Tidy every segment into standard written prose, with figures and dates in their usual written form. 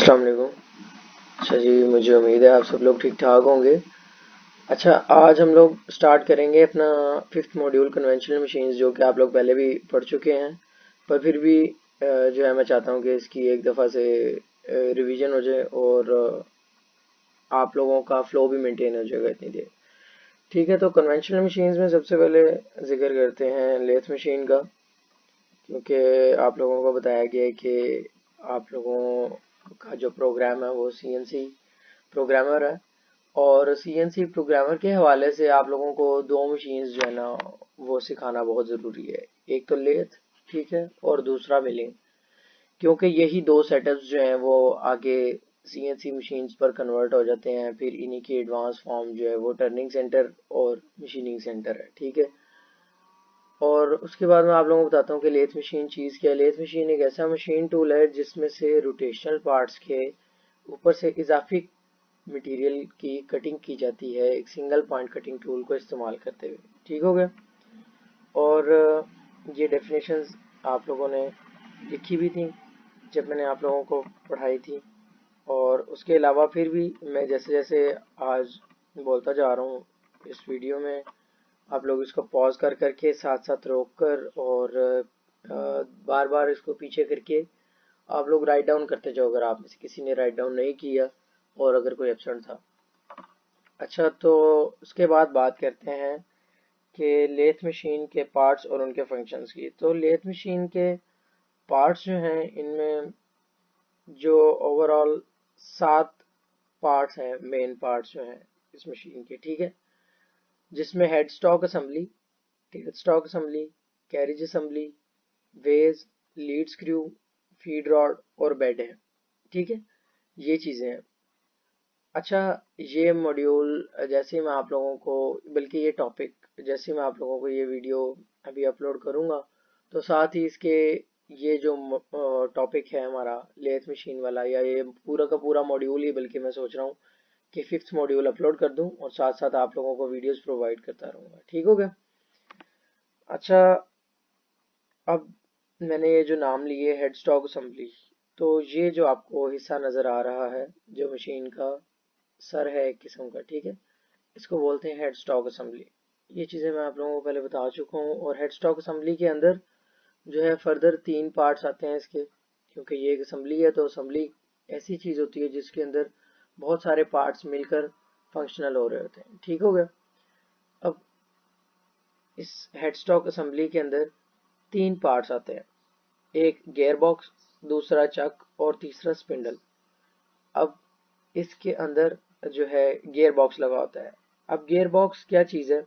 अस्सलाम वालेकुम। अच्छा जी, मुझे उम्मीद है आप सब लोग ठीक ठाक होंगे। अच्छा, आज हम लोग स्टार्ट करेंगे अपना फिफ्थ मॉड्यूल कन्वेंशनल मशीन्स, जो कि आप लोग पहले भी पढ़ चुके हैं, पर फिर भी जो है मैं चाहता हूँ कि इसकी एक दफ़ा से रिवीजन हो जाए और आप लोगों का फ्लो भी मेंटेन हो जाएगा इतनी देर। ठीक है, तो कन्वेंशनल मशीन्स में सबसे पहले जिक्र करते हैं लेथ मशीन का, क्योंकि आप लोगों को बताया गया है कि आप लोगों का जो प्रोग्राम है वो सीएनसी प्रोग्रामर है, और सीएनसी प्रोग्रामर के हवाले से आप लोगों को दो मशीन्स जो है ना वो सिखाना बहुत ज़रूरी है। एक तो लेथ, ठीक है, और दूसरा मिलिंग, क्योंकि यही दो सेटअप्स जो हैं वो आगे सीएनसी मशीन्स पर कन्वर्ट हो जाते हैं। फिर इन्हीं की एडवांस फॉर्म जो है वो टर्निंग सेंटर और मशीनिंग सेंटर है, ठीक है। और उसके बाद मैं आप लोगों को बताता हूँ कि लेथ मशीन चीज़ क्या है। लेथ मशीन एक ऐसा मशीन टूल है जिसमें से रोटेशनल पार्ट्स के ऊपर से इजाफी मटेरियल की कटिंग की जाती है एक सिंगल पॉइंट कटिंग टूल को इस्तेमाल करते हुए, ठीक हो गया। और ये डेफिनेशंस आप लोगों ने लिखी भी थी जब मैंने आप लोगों को पढ़ाई थी, और उसके अलावा फिर भी मैं जैसे जैसे आज बोलता जा रहा हूँ इस वीडियो में, आप लोग इसको पॉज कर करके साथ साथ रोक कर और बार बार इसको पीछे करके आप लोग राइट डाउन करते जाओ, अगर आप में से किसी ने राइट डाउन नहीं किया और अगर कोई एब्सेंट था। अच्छा, तो उसके बाद बात करते हैं कि लेथ मशीन के पार्ट्स और उनके फंक्शंस की। तो लेथ मशीन के पार्ट्स जो हैं, इनमें जो ओवरऑल 7 पार्ट्स हैं, मेन पार्ट्स जो हैं इस मशीन के, ठीक है, जिसमें head stock assembly, tail stock assembly, carriage assembly, ways, lead screw, feed rod और बेड है, ठीक है, ये चीज़ें हैं। अच्छा, ये मॉड्यूल जैसे ही मैं आप लोगों को, बल्कि ये टॉपिक जैसे ही मैं आप लोगों को ये वीडियो अभी अपलोड करूँगा, तो साथ ही इसके ये जो टॉपिक है हमारा लेथ मशीन वाला, या ये पूरा का पूरा मॉड्यूल ही, बल्कि मैं सोच रहा हूँ कि फिफ्थ मॉड्यूल अपलोड कर दूँ और साथ साथ आप लोगों को वीडियोस प्रोवाइड करता रहूँगा, ठीक हो गया। अच्छा, अब मैंने ये जो नाम लिए हेड स्टॉक असेंबली, तो ये जो आपको हिस्सा नज़र आ रहा है जो मशीन का सर है एक किस्म का, ठीक है, इसको बोलते हैं हेड स्टॉक असेंबली। ये चीज़ें मैं आप लोगों को पहले बता चुका हूँ। और हेड स्टॉक असेंबली के अंदर जो है फर्दर 3 पार्ट्स आते हैं इसके, क्योंकि ये एक असेंबली है, तो असेंबली ऐसी चीज़ होती है जिसके अंदर बहुत सारे पार्ट्स मिलकर फंक्शनल हो रहे होते हैं, ठीक हो गया। अब इस हेड स्टॉक असेंबली के अंदर 3 पार्ट्स आते हैं, एक गियर बॉक्स, दूसरा चक और तीसरा स्पिंडल। अब इसके अंदर जो है गियर बॉक्स लगा होता है। अब गियर बॉक्स क्या चीज़ है,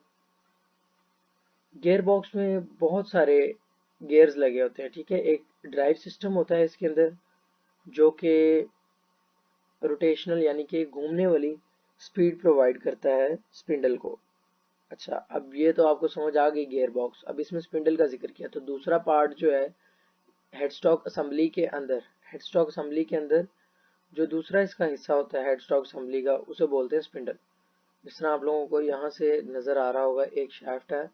गियर बॉक्स में बहुत सारे गियर्स लगे होते हैं, ठीक है। एक ड्राइव सिस्टम होता है इसके अंदर, जो कि रोटेशनल यानी कि घूमने वाली स्पीड प्रोवाइड करता है स्पिंडल को। अच्छा, अब ये तो आपको समझ आ गई गियर बॉक्स। अब इसमें स्पिंडल का जिक्र किया, तो दूसरा पार्ट जो है हेडस्टॉक असेंबली के अंदर, हेडस्टॉक असेंबली के अंदर जो दूसरा इसका हिस्सा होता है हेडस्टॉक असेंबली का, उसे बोलते हैं स्पिंडल। जिस तरह आप लोगों को यहाँ से नज़र आ रहा होगा, एक शाफ्ट है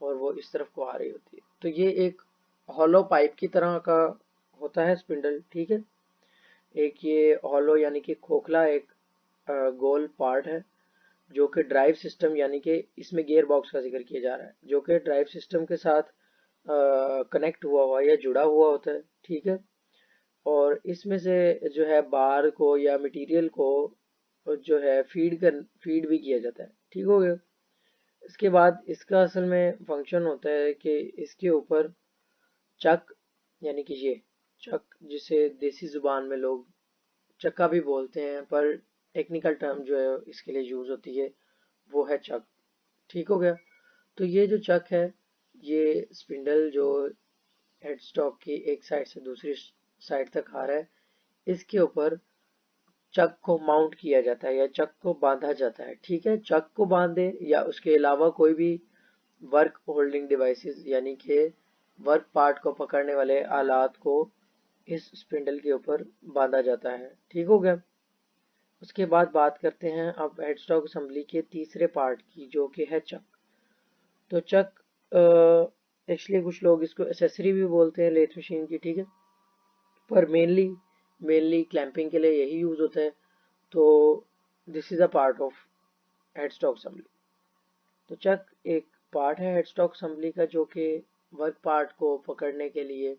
और वो इस तरफ को आ रही होती है, तो ये एक हॉलो पाइप की तरह का होता है स्पिंडल, ठीक है। एक ये हॉलो यानी कि खोखला एक गोल पार्ट है, जो कि ड्राइव सिस्टम यानी कि इसमें गियर बॉक्स का जिक्र किया जा रहा है, जो कि ड्राइव सिस्टम के साथ कनेक्ट हुआ हुआ या जुड़ा हुआ होता है, ठीक है। और इसमें से जो है बार को या मटेरियल को जो है फीड भी किया जाता है, ठीक हो गया। इसके बाद इसका असल में फंक्शन होता है कि इसके ऊपर चक, यानी कि ये चक, जिसे देसी जुबान में लोग चक्का भी बोलते हैं, पर टेक्निकल टर्म जो है इसके लिए यूज होती है वो है चक, ठीक हो गया। तो ये जो चक है, ये स्पिंडल जो हेड स्टॉक की एक साइड से दूसरी साइड तक आ रहा है, इसके ऊपर चक को माउंट किया जाता है या चक को बांधा जाता है, ठीक है। चक को बांधे या उसके अलावा कोई भी वर्क होल्डिंग डिवाइसेस यानी कि वर्क पार्ट को पकड़ने वाले आलात को इस स्पिंडल के ऊपर बांधा जाता है, ठीक हो गया। उसके बाद बात करते हैं अब हेडस्टॉक असेंबली के तीसरे पार्ट की, जो कि है चक। तो चक एक्चुअली कुछ लोग इसको एसेसरी भी बोलते हैं लेथ मशीन की, ठीक है, पर मेनली मेनली क्लैंपिंग के लिए यही यूज होता है। तो this is a part of head stock assembly. तो चक एक पार्ट है हेड स्टॉक असेंबली का जो कि वर्क पार्ट को पकड़ने के लिए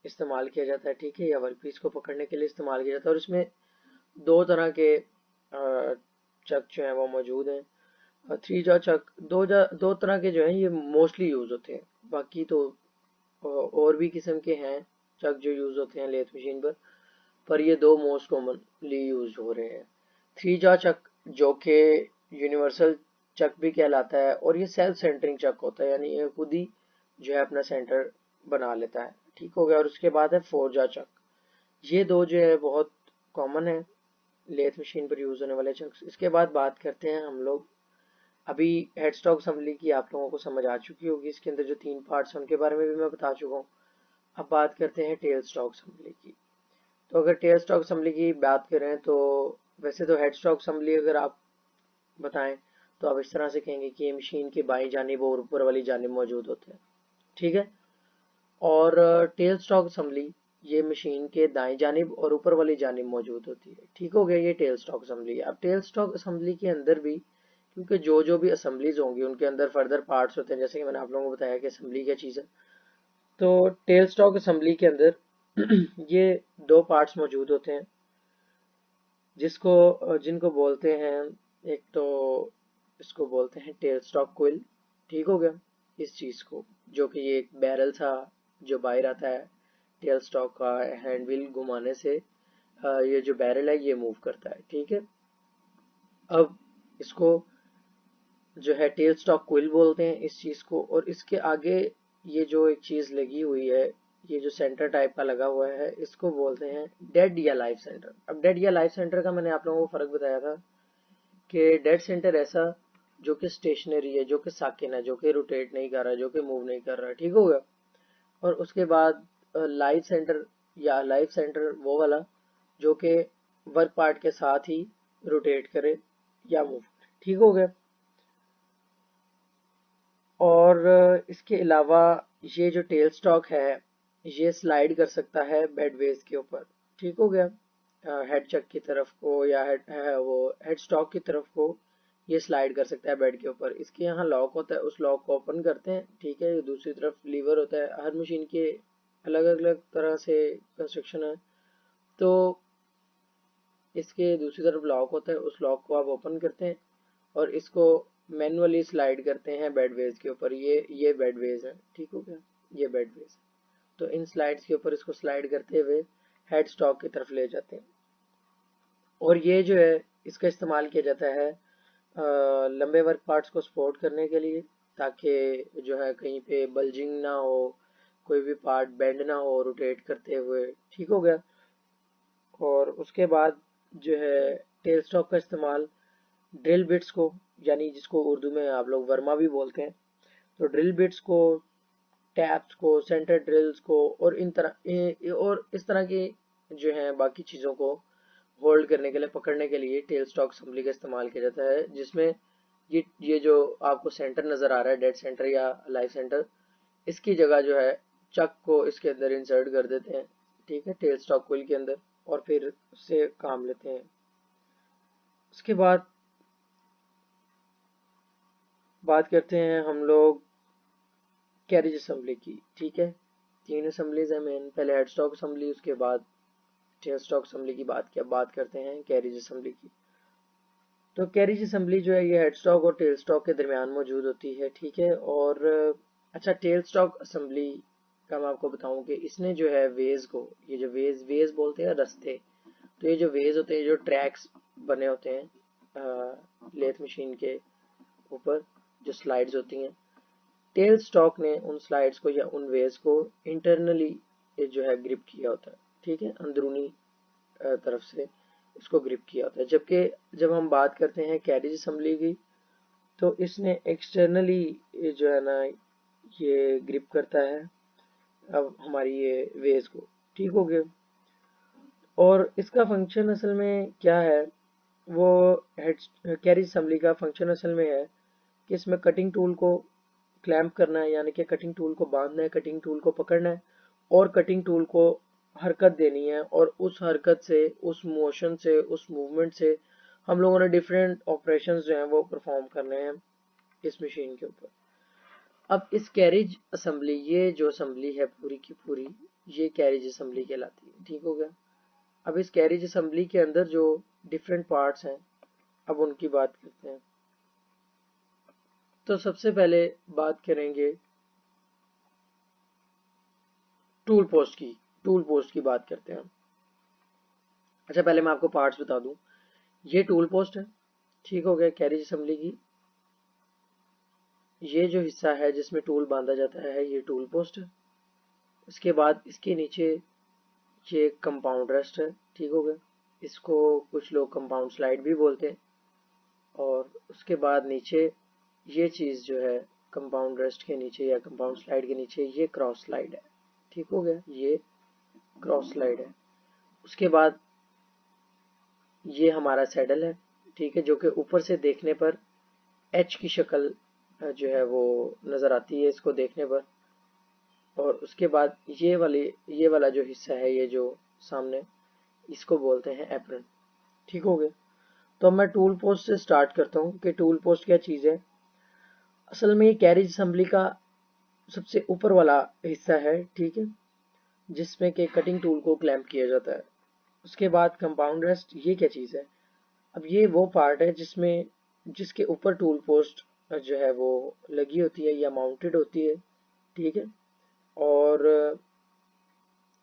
इस्तेमाल किया जाता है, ठीक है, या वर्क पीस को पकड़ने के लिए इस्तेमाल किया जाता है। और इसमें दो तरह के चक जो हैं वो मौजूद हैं। थ्री जॉ चक दो तरह के जो हैं ये मोस्टली यूज होते हैं। बाकी तो और भी किस्म के हैं चक जो यूज होते हैं लेथ मशीन पर ये दो मोस्ट कॉमनली यूज हो रहे हैं। थ्री जॉ चक जो कि यूनिवर्सल चक भी कहलाता है और ये सेल्फ सेंटरिंग चक होता है, यानी ये खुद ही जो है अपना सेंटर बना लेता है, ठीक हो गया। और उसके बाद है फोर जॉ चक। ये दो जो है बहुत कॉमन है लेथ मशीन पर यूज होने वाले चक्स। इसके बाद बात करते हैं हम लोग, अभी हेड स्टॉक असेंबली की आप लोगों को समझ आ चुकी होगी, इसके अंदर जो तीन पार्ट्स हैं उनके बारे में भी मैं बता चुका हूँ। अब बात करते हैं टेल स्टॉक असेंबली की। तो अगर टेल स्टॉक असेंबली की बात करें तो वैसे तो हेड स्टॉक असेंबली अगर आप बताएं तो आप इस तरह से कहेंगे कि ये मशीन की बाईं जानिब और ऊपर वाली जानिब मौजूद होते हैं, ठीक है। और टेल स्टॉक असेंबली ये मशीन के दाएं जानिब और ऊपर वाली जानिब मौजूद होती है, ठीक हो गया। ये टेल स्टॉक असेंबली है। अब टेल स्टॉक असेंबली के अंदर भी क्योंकि जो भी असेंबलीज होंगी उनके अंदर फर्दर पार्ट्स होते हैं, जैसे कि मैंने आप लोगों को बताया कि असेंबली क्या चीज़ है। तो टेल स्टॉक असेंबली के अंदर ये दो पार्ट्स मौजूद होते हैं जिनको बोलते हैं, एक तो इसको बोलते हैं टेल स्टॉक कोइल, ठीक हो गया। इस चीज को जो कि ये एक बैरल था जो बाहर आता है टेल स्टॉक का हैंड व्हील घुमाने से, ये जो बैरल है ये मूव करता है, ठीक है। अब इसको जो है टेल स्टॉक कोइल बोलते हैं इस चीज को। और इसके आगे ये जो एक चीज लगी हुई है, ये जो सेंटर टाइप का लगा हुआ है, इसको बोलते हैं डेड या लाइफ सेंटर। अब डेड या लाइफ सेंटर का मैंने आप लोगों को फर्क बताया था कि डेड सेंटर ऐसा जो कि स्टेशनरी है, जो कि साकिन है, जो कि रोटेट नहीं कर रहा, जो कि मूव नहीं कर रहा, ठीक हो गया। और उसके बाद लाइफ सेंटर या लाइफ सेंटर वो वाला जो कि वर्क पार्ट के साथ ही रोटेट करे या मूव करे, ठीक हो गया। और इसके अलावा ये जो टेल स्टॉक है ये स्लाइड कर सकता है बेडवेज के ऊपर, ठीक हो गया। हेड चक की तरफ को या वो हेड स्टॉक की तरफ को ये स्लाइड कर सकता है बेड के ऊपर। इसके यहाँ लॉक होता है, उस लॉक को ओपन करते हैं, ठीक है। दूसरी तरफ लीवर होता है। हर मशीन के अलग अलग तरह से कंस्ट्रक्शन है। तो इसके दूसरी तरफ लॉक होता है, उस लॉक को आप ओपन करते हैं और इसको मैनुअली स्लाइड करते हैं बेडवेज के ऊपर। ये बेडवेज है, ठीक हो गया, ये बेडवेज। तो इन स्लाइड्स के ऊपर इसको स्लाइड करते हुए हेड स्टॉक की तरफ ले जाते हैं। और ये जो है इसका इस्तेमाल किया जाता है लंबे वर्क पार्ट्स को सपोर्ट करने के लिए, ताकि जो है कहीं पे बल्जिंग ना हो, कोई भी पार्ट बेंड ना हो रोटेट करते हुए, ठीक हो गया। और उसके बाद जो है टेल स्टॉक का इस्तेमाल ड्रिल बिट्स को, यानी जिसको उर्दू में आप लोग वर्मा भी बोलते हैं, तो ड्रिल बिट्स को, टैप्स को, सेंटर ड्रिल्स को और और इस तरह की जो है बाकी चीज़ों को होल्ड करने के लिए, पकड़ने के लिए टेल स्टॉक असेंबली का इस्तेमाल किया जाता है। जिसमें ये जो आपको सेंटर नज़र आ रहा है डेड सेंटर या लाइव सेंटर, इसकी जगह जो है चक को इसके अंदर इंसर्ट कर देते हैं, ठीक है, टेल स्टॉक कोइल के अंदर, और फिर उससे काम लेते हैं। उसके बाद बात करते हैं हम लोग कैरेज असेंबली की, ठीक है। तीन असेंबलीज है मेन, पहले हेड स्टॉक असेंबली, उसके बाद टेल स्टॉक असेंबली की बात करते हैं कैरेज असेंबली की। तो कैरेज असेंबली जो है ये हेड स्टॉक और टेल स्टॉक के दरमियान मौजूद होती है, ठीक है। और अच्छा, टेल स्टॉक असेंबली का मैं आपको बताऊं कि इसने जो है वेज को, ये जो वेज बोलते हैं रास्ते, तो ये जो वेज होते हैं, जो ट्रैक्स बने होते हैं लेथ मशीन के ऊपर, जो स्लाइड्स होती हैं, टेल स्टॉक ने उन स्लाइड्स को या उन वेज को इंटरनली जो है ग्रिप किया होता है, ठीक है, अंदरूनी तरफ से इसको ग्रिप किया होता है। जबकि जब हम बात करते हैं कैरेज असेंबली की, तो इसने एक्सटर्नली जो है ना ये ग्रिप करता है अब हमारी ये वेज को, ठीक हो गया। और इसका फंक्शन असल में क्या है, वो हेड कैरेज असेंबली का फंक्शन असल में है कि इसमें कटिंग टूल को क्लैंप करना है, यानी कि कटिंग टूल को बांधना है, कटिंग टूल को पकड़ना है और कटिंग टूल को हरकत देनी है और उस हरकत से, उस मोशन से, उस मूवमेंट से हम लोगों ने डिफरेंट ऑपरेशंस जो हैं वो परफॉर्म करने हैं इस मशीन के ऊपर। अब इस कैरेज असेंबली, ये जो असेंबली है पूरी की पूरी, ये कैरेज असेंबली कहलाती है। ठीक हो गया। अब इस कैरेज असेंबली के अंदर जो डिफरेंट पार्ट्स हैं, अब उनकी बात करते हैं। तो सबसे पहले बात करेंगे टूल पोस्ट की। टूल पोस्ट की बात करते हैं। अच्छा, पहले मैं आपको पार्ट्स बता दूं। ये टूल पोस्ट है, ठीक हो गया, कैरेज असेंबली की। ये जो हिस्सा है जिसमें टूल बांधा जाता है, ये टूल पोस्ट है। इसके बाद इसके नीचे ये कंपाउंड रेस्ट है, ठीक हो गया। इसको कुछ लोग कंपाउंड स्लाइड भी बोलते हैं। और उसके बाद नीचे ये चीज़ जो है कंपाउंड रेस्ट के नीचे या कंपाउंड स्लाइड के नीचे, ये क्रॉस स्लाइड है, ठीक हो गया, ये क्रॉस स्लाइड है। उसके बाद ये हमारा सैडल है, ठीक है, जो कि ऊपर से देखने पर एच की शक्ल जो है वो नज़र आती है इसको देखने पर। और उसके बाद ये वाला जो हिस्सा है, ये जो सामने, इसको बोलते हैं एप्रन, ठीक हो गया। तो अब मैं टूल पोस्ट से स्टार्ट करता हूँ कि टूल पोस्ट क्या चीज़ है। असल में ये कैरेज असेंबली का सबसे ऊपर वाला हिस्सा है, ठीक है, जिसमें कि कटिंग टूल को क्लैंप किया जाता है। उसके बाद कंपाउंड रेस्ट, ये क्या चीज़ है। अब ये वो पार्ट है जिसके ऊपर टूल पोस्ट जो है वो लगी होती है या माउंटेड होती है, ठीक है। और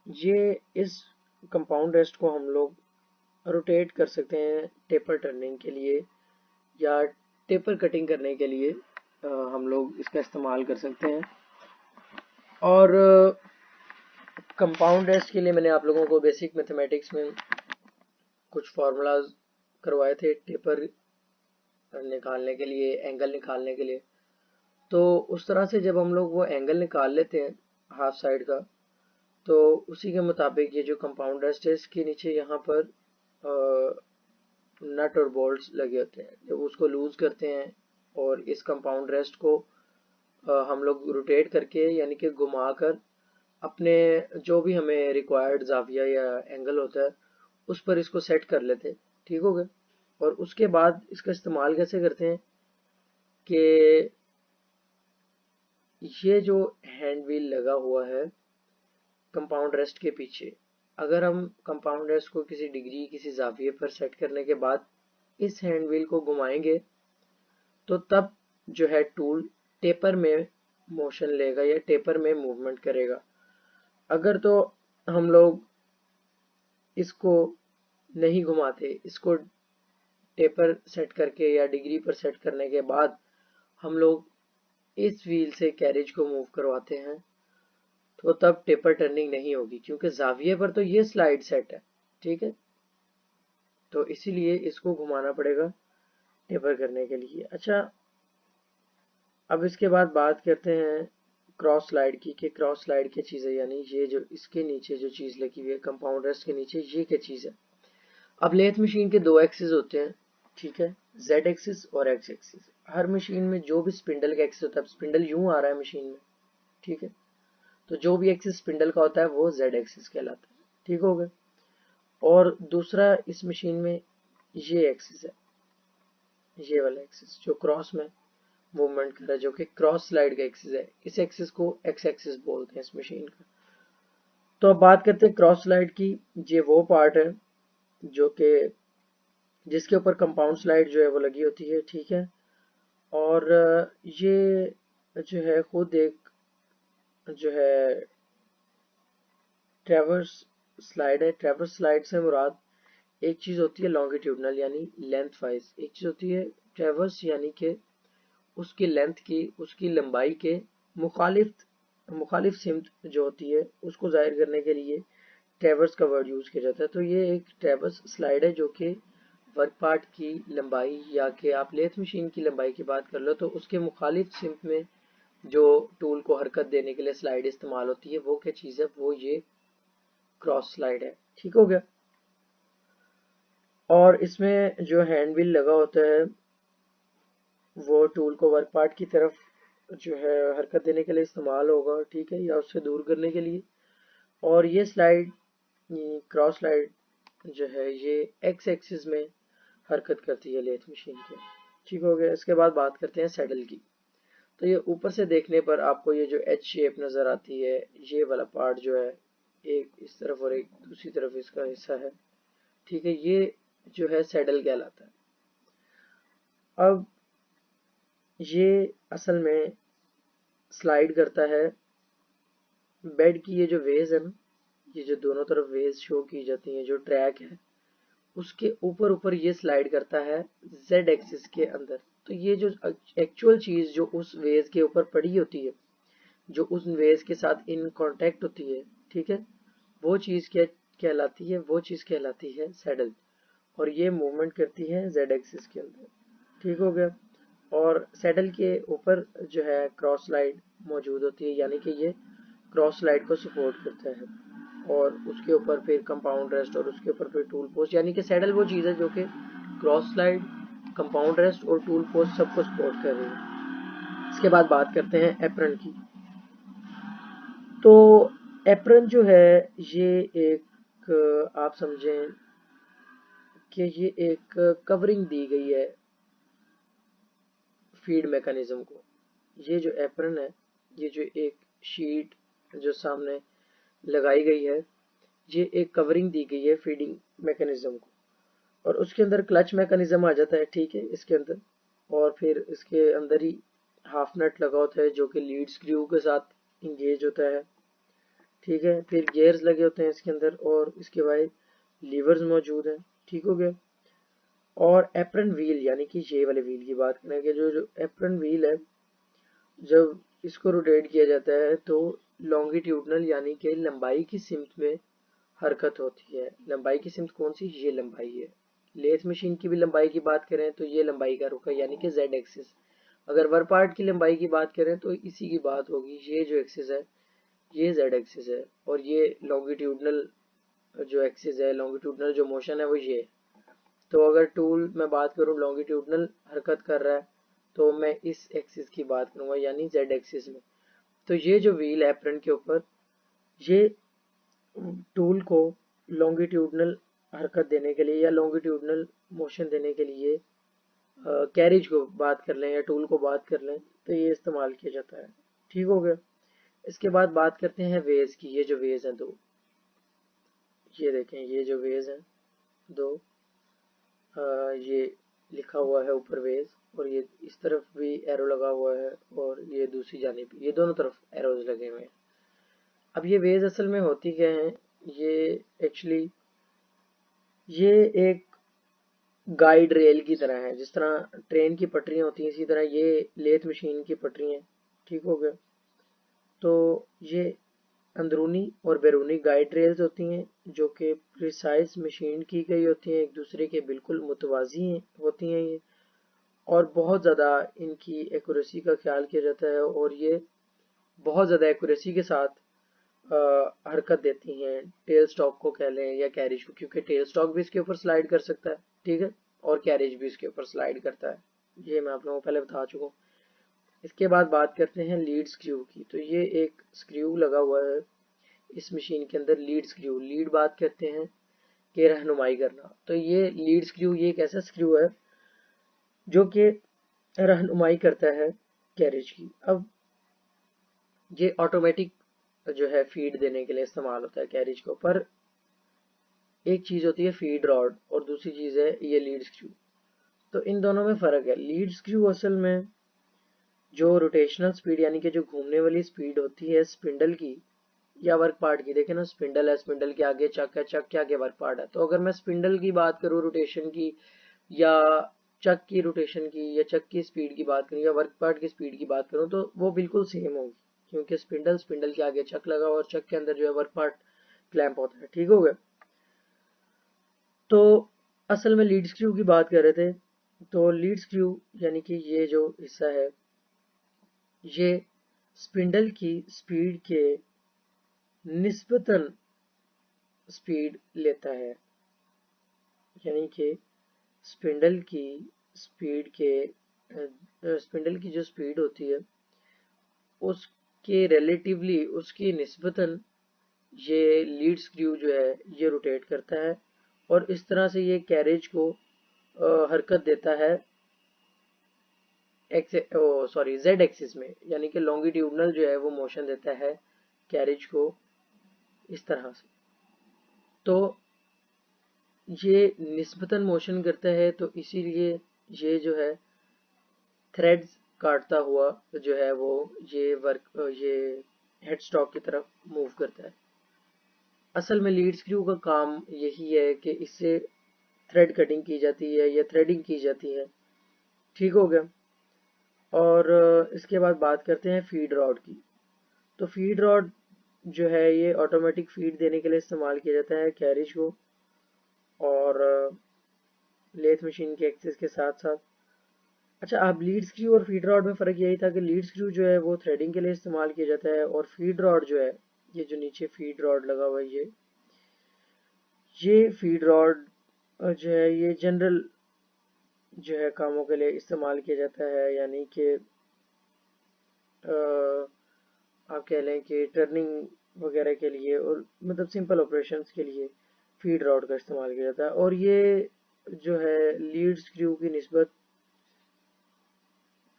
ये इस कंपाउंड रेस्ट को हम लोग रोटेट कर सकते हैं टेपर टर्निंग के लिए या टेपर कटिंग करने के लिए हम लोग इसका इस्तेमाल कर सकते हैं। और कंपाउंड रेस्ट के लिए मैंने आप लोगों को बेसिक मैथमेटिक्स में कुछ फार्मूलाज करवाए थे टेपर निकालने के लिए, एंगल निकालने के लिए। तो उस तरह से जब हम लोग वो एंगल निकाल लेते हैं हाफ साइड का, तो उसी के मुताबिक ये जो कंपाउंड रेस्ट है इसके नीचे यहाँ पर नट और बोल्ट्स लगे होते हैं। जब उसको लूज करते हैं और इस कंपाउंड रेस्ट को हम लोग रोटेट करके यानी कि घुमा कर अपने जो भी हमें रिक्वायर्ड जाविया या एंगल होता है उस पर इसको सेट कर लेते हैं, ठीक हो गया। और उसके बाद इसका इस्तेमाल कैसे करते हैं कि ये जो हैंड व्हील लगा हुआ है कंपाउंड रेस्ट के पीछे, अगर हम कंपाउंड रेस्ट को किसी डिग्री, किसी जाविये पर सेट करने के बाद इस हैंड व्हील को घुमाएंगे तो तब जो है टूल टेपर में मोशन लेगा या टेपर में मूवमेंट करेगा। अगर तो हम लोग इसको नहीं घुमाते, इसको टेपर सेट करके या डिग्री पर सेट करने के बाद हम लोग इस व्हील से कैरेज को मूव करवाते हैं, तो तब टेपर टर्निंग नहीं होगी क्योंकि जाविये पर तो ये स्लाइड सेट है, ठीक है। तो इसीलिए इसको घुमाना पड़ेगा टेपर करने के लिए। अच्छा, अब इसके बाद बात करते हैं क्रॉस स्लाइड की कि क्रॉस स्लाइड क्या चीज़ है, यानी ये जो इसके नीचे जो चीज़ लगी हुई है कंपाउंड रेस्ट के नीचे, ये क्या चीज़ है। अब लेथ मशीन के दो एक्सिस होते हैं, ठीक है, जेड एक्सिस और एक्स एक्सिस। हर मशीन में जो भी स्पिंडल का एक्सिस होता है, स्पिंडल यूं आ रहा है मशीन में, ठीक है, तो जो भी एक्सिस स्पिंडल का होता है वो जेड एक्सिस कहलाता है, ठीक हो गया। और दूसरा इस मशीन में ये एक्सिस है, ये वाला एक्सिस जो क्रॉस में मूवमेंट कर रहा है, जो कि क्रॉस स्लाइड का एक्सिस है। इस एक्सिस को एक्स एक्सिस बोलते हैं इस मशीन का। तो अब बात करते हैं क्रॉस स्लाइड की। ये वो पार्ट है जो कि जिसके ऊपर कंपाउंड स्लाइड जो है वो लगी होती है, ठीक है। और ये जो है खुद एक जो है ट्रैवर्स स्लाइड है। ट्रैवर्स स्लाइड से मुराद एक चीज़ होती है लॉन्गिट्यूडनल यानी लेंथ वाइज, एक चीज़ होती है ट्रैवर्स यानी कि उसकी लेंथ की, उसकी लंबाई के मुखालिफ सिमत जो होती है उसको जाहिर करने के लिए ट्रैवर्स का वर्ड यूज़ किया जाता है। तो ये एक ट्रैवर्स स्लाइड है जो कि वर्क पार्ट की लंबाई या कि आप लेथ मशीन की लंबाई की बात कर लो तो उसके मुखालिफ सिमत में जो टूल को हरकत देने के लिए स्लाइड इस्तेमाल होती है वो क्या चीज़ है, वो ये क्रॉस स्लाइड है, ठीक हो गया। और इसमें जो हैंड व्हील लगा होता है वो टूल को वर्क पार्ट की तरफ जो है हरकत देने के लिए इस्तेमाल होगा, ठीक है, या उससे दूर करने के लिए। और ये स्लाइड ये क्रॉस स्लाइड जो है ये एक्स एक्सिस में हरकत करती है लेथ मशीन के। ठीक हो गया। इसके बाद बात करते हैं सैडल की। तो ये ऊपर से देखने पर आपको ये जो एच शेप नज़र आती है, ये वाला पार्ट जो है एक इस तरफ और एक दूसरी तरफ इसका हिस्सा है। ठीक है, ये जो है सैडल कहलाता है। अब ये असल में स्लाइड करता है बेड की, ये जो वेज है ना, ये जो दोनों तरफ वेज शो की जाती है, जो ट्रैक है उसके ऊपर ऊपर ये स्लाइड करता है जेड एक्सिस के अंदर। तो ये जो एक्चुअल चीज जो उस वेज के ऊपर पड़ी होती है, जो उस वेज के साथ इन कांटेक्ट होती है, ठीक है, वो चीज क्या कहलाती है, वो चीज कहलाती है सैडल। और ये मूवमेंट करती है जेड एक्सिस के अंदर। ठीक हो गया। और सैडल के ऊपर जो है क्रॉस स्लाइड मौजूद होती है, यानी कि ये क्रॉस स्लाइड को सपोर्ट करता है। और उसके ऊपर फिर कंपाउंड रेस्ट और उसके ऊपर फिर टूल पोस्ट, यानी कि सैडल वो चीज़ है जो कि क्रॉस स्लाइड, कंपाउंड रेस्ट और टूल पोस्ट सबको सपोर्ट कर रही है। इसके बाद बात करते हैं एप्रन की। तो एप्रन जो है ये एक आप समझें कि ये एक कवरिंग दी गई है फीड मैकेनिज्म को। ये जो एप्रन है, ये जो एक शीट जो सामने लगाई गई है, ये एक कवरिंग दी गई है फीडिंग मैकेनिज्म को। और उसके अंदर क्लच मैकेनिज्म आ जाता है, ठीक है, इसके अंदर। और फिर इसके अंदर ही हाफ नट लगा होता है जो कि लीड स्क्रू के साथ इंगेज होता है। ठीक है, फिर गियर्स लगे होते हैं इसके अंदर और इसके बाद लीवर्स मौजूद हैं। ठीक हो गया। और एप्रन व्हील, यानी कि ये वाले व्हील की बात करें कि जो एप्रन व्हील है, जब इसको रोटेट किया जाता है तो लॉन्गिट्यूडनल यानी कि लंबाई की सिमत में हरकत होती है। लंबाई की सिमत कौन सी, ये लंबाई है। लेथ मशीन की भी लंबाई की बात करें तो ये लंबाई का रुख है, यानी कि जेड एक्सिस। अगर वर्क पार्ट की लंबाई की बात करें तो इसी की बात होगी। ये जो एक्सिस है ये जेड एक्सिस है, और ये लॉन्गिट्यूडनल जो एक्सिस है, लॉन्गिट्यूडनल जो मोशन है वो ये है। तो अगर टूल मैं बात करूँ लॉन्गिट्यूडनल हरकत कर रहा है तो मैं इस एक्सिस की बात करूंगा, यानी जेड एक्सिस में। तो ये जो व्हील है एप्रन के ऊपर, ये टूल को लॉन्गिट्यूडनल हरकत देने के लिए या लॉन्गिट्यूडनल मोशन देने के लिए कैरिज को बात कर लें या टूल को बात कर लें तो ये इस्तेमाल किया जाता है। ठीक हो गया। इसके बाद बात करते हैं वेज की। ये जो वेज हैं दो, ये देखें, ये जो वेज हैं दो, ये लिखा हुआ है ऊपर वेज, और ये इस तरफ भी एरो लगा हुआ है और ये दूसरी जानिब भी, ये दोनों तरफ एरोज लगे हुए हैं। अब ये वेज असल में होती क्या है, ये एक्चुअली ये एक गाइड रेल की तरह है। जिस तरह ट्रेन की पटरियां होती हैं इसी तरह ये लेथ मशीन की पटरियां। ठीक हो गया। तो ये अंदरूनी और बैरूनी गाइड रेल्स होती हैं जो कि प्रिसाइज मशीन की गई होती हैं, एक दूसरे के बिल्कुल मुतवाजी होती हैं ये। और बहुत ज़्यादा इनकी एक्यूरेसी का ख्याल किया जाता है और ये बहुत ज़्यादा एक्यूरेसी के साथ हरकत देती हैं। टेल स्टॉक को कह लें या कैरिज को, क्योंकि टेल स्टॉक भी इसके ऊपर स्लाइड कर सकता है, ठीक है, और कैरिज भी इसके ऊपर स्लाइड करता है। ये मैं आप लोगों को पहले बता चुका हूँ। इसके बाद बात करते हैं लीड स्क्रू की। तो ये एक स्क्रू लगा हुआ है इस मशीन के अंदर, लीड स्क्रू। लीड बात करते हैं कि रहनुमाई करना। तो ये लीड स्क्रू ये एक ऐसा स्क्रू है जो कि रहनुमाई करता है कैरिज की। अब ये ऑटोमेटिक जो है फीड देने के लिए इस्तेमाल होता है कैरिज को। पर एक चीज होती है फीड रॉड और दूसरी चीज है ये लीड स्क्रू। तो इन दोनों में फर्क है। लीड स्क्रू असल में जो रोटेशनल स्पीड यानी कि जो घूमने वाली स्पीड होती है स्पिंडल की या वर्क पार्ट की, देखे ना, स्पिंडल है, स्पिंडल के आगे चक है, चक के आगे वर्क पार्ट है। तो अगर मैं स्पिंडल की बात करूँ रोटेशन की, या चक की रोटेशन की, या चक की स्पीड की बात करूँ, या वर्क पार्ट की स्पीड की बात करूँ, तो वो बिल्कुल सेम होगी, क्योंकि स्पिंडल के आगे चक लगा और चक के अंदर जो है वर्क पार्ट क्लैंप होता है। ठीक हो गया। तो असल में लीड स्क्रू की बात कर रहे थे। तो लीड स्क्रू यानी कि ये जो हिस्सा है ये स्पिंडल की स्पीड के निस्बतन स्पीड लेता है, यानी कि स्पिंडल की स्पीड के स्पिंडल की जो स्पीड होती है उसके रिलेटिवली, उसकी निस्बतन ये लीड स्क्रू जो है ये रोटेट करता है और इस तरह से ये कैरेज को हरकत देता है जेड एक्सिस में, यानी कि लॉन्गिट्यूडनल जो है वो मोशन देता है कैरेज को इस तरह से। तो ये निस्बतन मोशन करता है, तो इसीलिए ये जो है थ्रेड्स काटता हुआ जो है वो ये हेडस्टॉक की तरफ मूव करता है। असल में लीड स्क्रू का काम यही है कि इससे थ्रेड कटिंग की जाती है या थ्रेडिंग की जाती है। ठीक हो गया। और इसके बाद बात करते हैं फीड रॉड की। तो फीड रॉड जो है ये ऑटोमेटिक फीड देने के लिए इस्तेमाल किया जाता है कैरेज को, और लेथ मशीन के एक्सेस के साथ साथ। अच्छा, अब लीड स्क्रू और फीड रॉड में फ़र्क यही था कि लीड स्क्रू जो है वो थ्रेडिंग के लिए इस्तेमाल किया जाता है, और फीड रॉड जो है, ये जो नीचे फीड रॉड लगा हुआ है ये फीड रॉड जो है ये जनरल जो है कामों के लिए इस्तेमाल किया जाता है, यानी कि आप कह लें कि टर्निंग वगैरह के लिए, और मतलब सिंपल ऑपरेशंस के लिए फीड रॉड का इस्तेमाल किया जाता है। और ये जो है लीड स्क्रू की निस्बत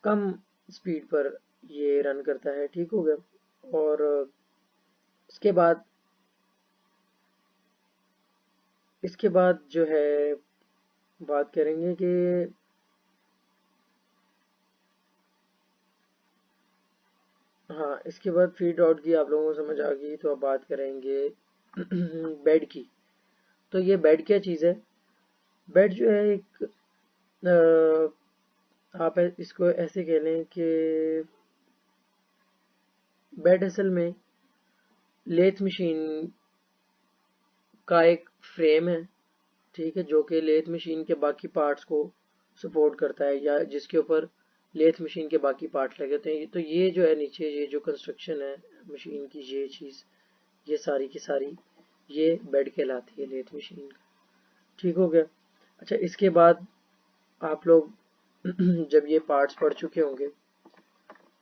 कम स्पीड पर ये रन करता है। ठीक हो गया। और इसके बाद जो है बात करेंगे कि हाँ, इसके बाद फीड रॉड की आप लोगों को समझ आ गई, तो अब बात करेंगे बेड की। तो ये बेड क्या चीज़ है? बेड जो है एक आप इसको ऐसे कह लें कि बेड असल में लेथ मशीन का एक फ्रेम है, ठीक है, जो कि लेथ मशीन के बाकी पार्ट्स को सपोर्ट करता है, या जिसके ऊपर लेथ मशीन के बाकी पार्ट लगे होते हैं। तो ये जो है नीचे ये जो कंस्ट्रक्शन है मशीन की, ये चीज़, ये सारी की सारी ये बेड कहलाती है लेथ मशीन का। ठीक हो गया। अच्छा, इसके बाद आप लोग जब ये पार्ट्स पढ़ चुके होंगे,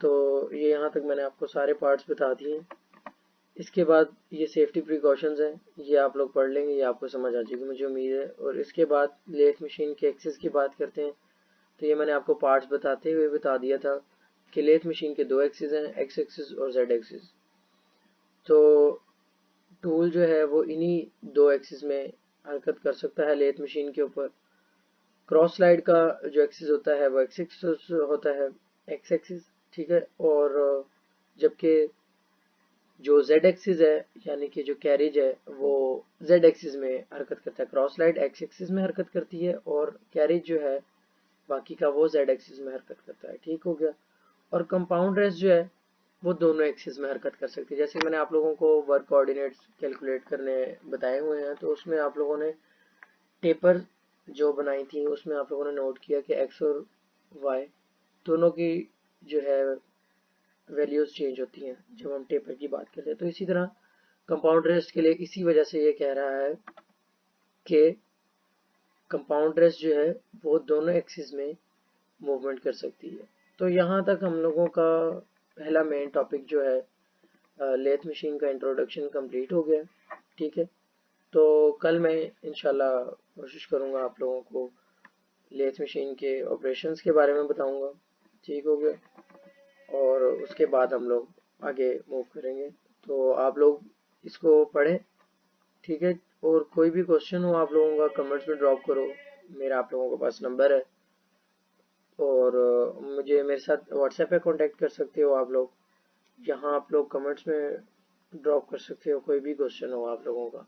तो ये यहाँ तक मैंने आपको सारे पार्ट्स बता दिए हैं। इसके बाद ये सेफ्टी प्रिकॉशंस हैं, ये आप लोग पढ़ लेंगे, ये आपको समझ आ जाएगी मुझे उम्मीद है। और इसके बाद लेथ मशीन के एक्सेस की बात करते हैं। तो ये मैंने आपको पार्ट्स बताते हुए बता दिया था कि लेथ मशीन के दो एक्सिस हैं, एक्स एक्सिस और जेड एक्सिस। तो टूल जो है वो इन्हीं दो एक्सिस में हरकत कर सकता है लेथ मशीन के ऊपर। क्रॉस स्लाइड का जो एक्सिस होता है वो एक्स एक्सिस होता है, एक्स एक्सिस, ठीक है। और जबकि जो जेड एक्सिस है, यानी कि जो कैरिज है, वो जेड एक्सिस में हरकत करता है। क्रॉस स्लाइड एक्स एक्सिस में हरकत करती है, और कैरिज जो है बाकी का वो जेड एक्सिस में हरकत करता है। ठीक हो गया। और कंपाउंड रेस्ट जो है वो दोनों एक्सिस में हरकत कर सकती है। जैसे मैंने आप लोगों को वर्क कोऑर्डिनेट्स कैलकुलेट करने बताए हुए हैं, तो उसमें आप लोगों ने टेपर जो बनाई थी उसमें आप लोगों ने नोट किया कि एक्स और वाई दोनों की जो है वैल्यूज चेंज होती हैं जब हम टेपर की बात करते हैं। तो इसी तरह कंपाउंड रेस्ट के लिए इसी वजह से ये कह रहा है कि कंपाउंड रेस्ट जो है वो दोनों एक्सिस में मूवमेंट कर सकती है। तो यहाँ तक हम लोगों का पहला मेन टॉपिक जो है लेथ मशीन का इंट्रोडक्शन कंप्लीट हो गया। ठीक है। तो कल मैं इंशाल्लाह कोशिश करूँगा आप लोगों को लेथ मशीन के ऑपरेशंस के बारे में बताऊँगा। ठीक हो गया। और उसके बाद हम लोग आगे मूव करेंगे। तो आप लोग इसको पढ़ें, ठीक है। और कोई भी क्वेश्चन हो आप लोगों का कमेंट्स में ड्रॉप करो, मेरा आप लोगों के पास नंबर है। और मुझे मेरे साथ व्हाट्सएप पे कांटेक्ट कर सकते हो आप लोग, यहाँ आप लोग कमेंट्स में ड्रॉप कर सकते हो कोई भी क्वेश्चन हो आप लोगों का।